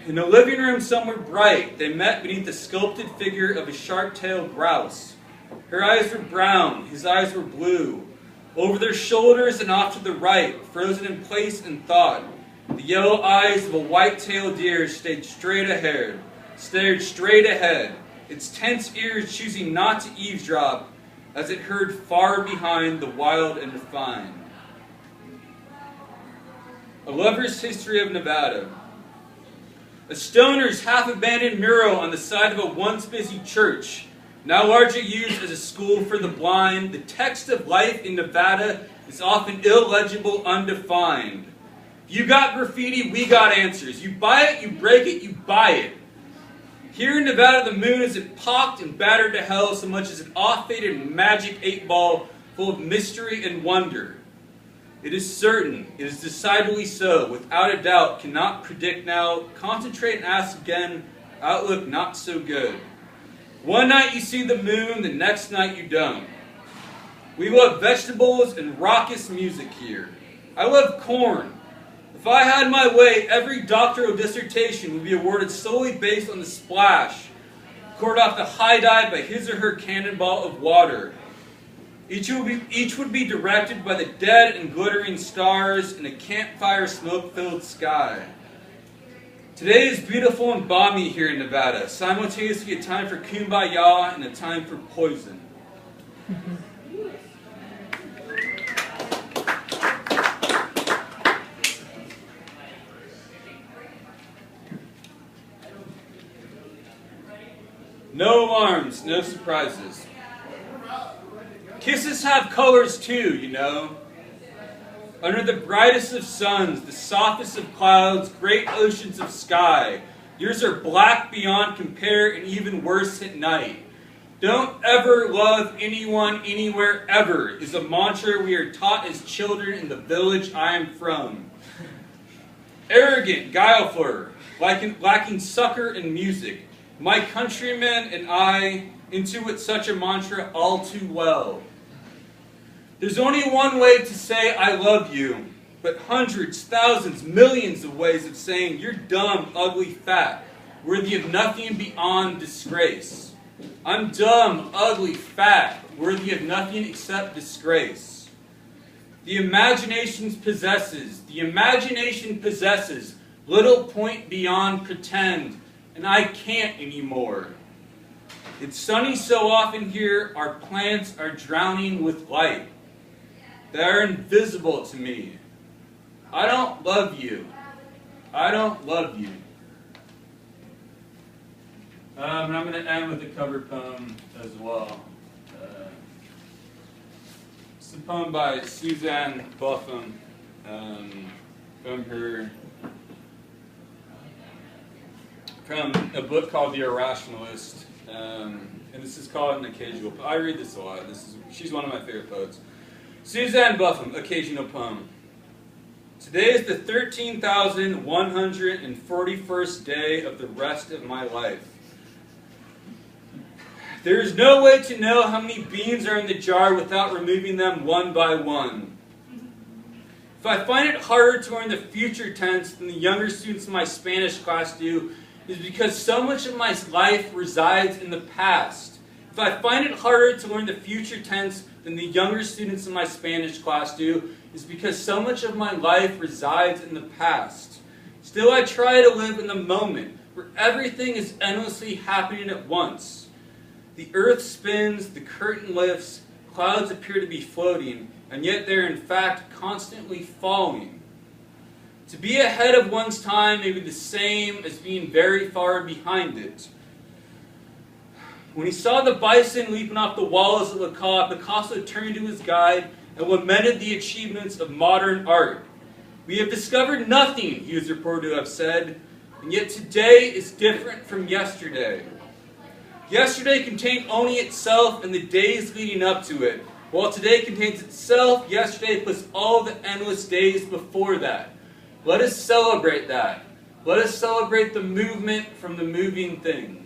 In a living room somewhere bright, they met beneath the sculpted figure of a sharp-tailed grouse. Her eyes were brown, his eyes were blue. Over their shoulders and off to the right, frozen in place in thought, the yellow eyes of a white-tailed deer stared straight ahead, its tense ears choosing not to eavesdrop as it heard far behind the wild and refined. A lover's history of Nevada. A stoner's half-abandoned mural on the side of a once busy church, now largely used as a school for the blind. The text of life in Nevada is often illegible, undefined. If you got graffiti, we got answers. You buy it, you break it, you buy it. Here in Nevada, the moon isn't pocked and battered to hell so much as an off-faded magic 8-ball full of mystery and wonder. It is certain, it is decidedly so, without a doubt, cannot predict now, concentrate and ask again, outlook not so good. One night you see the moon, the next night you don't. We love vegetables and raucous music here. I love corn. If I had my way, every doctoral dissertation would be awarded solely based on the splash, scored off the high dive by his or her cannonball of water. Each would be directed by the dead and glittering stars in a campfire smoke-filled sky. Today is beautiful and balmy here in Nevada, simultaneously a time for kumbaya and a time for poison. No alarms, no surprises. Kisses have colors too, you know. Under the brightest of suns, the softest of clouds, great oceans of sky, yours are black beyond compare and even worse at night. Don't ever love anyone, anywhere, ever, is a mantra we are taught as children in the village I am from. Arrogant, guileful, lacking succor and music. My countrymen and I intuit such a mantra all too well. There's only one way to say I love you, but hundreds, thousands, millions of ways of saying you're dumb, ugly, fat, worthy of nothing beyond disgrace. I'm dumb, ugly, fat, worthy of nothing except disgrace. The imagination possesses little point beyond pretend, and I can't anymore. It's sunny so often here, our plants are drowning with light. They are invisible to me. I don't love you. I don't love you. And I'm going to end with a cover poem as well. It's a poem by Suzanne Buffum from a book called The Irrationalist. And this is called An Occasional Poem. I read this a lot. She's one of my favorite poets. Suzanne Buffum, Occasional Poem. Today is the 13,141st day of the rest of my life. There is no way to know how many beans are in the jar without removing them one by one. If I find it harder to learn the future tense than the younger students in my Spanish class do, it is because so much of my life resides in the past. If I find it harder to learn the future tense than the younger students in my Spanish class do, is because so much of my life resides in the past. Still, I try to live in the moment, where everything is endlessly happening at once. The earth spins, the curtain lifts, clouds appear to be floating, and yet they are in fact constantly falling. To be ahead of one's time may be the same as being very far behind it. When he saw the bison leaping off the walls of Le Coq, Picasso turned to his guide and lamented the achievements of modern art. We have discovered nothing, he is reported to have said, and yet today is different from yesterday. Yesterday contained only itself and the days leading up to it, while today contains itself, yesterday plus all the endless days before that. Let us celebrate that. Let us celebrate the movement from the moving things.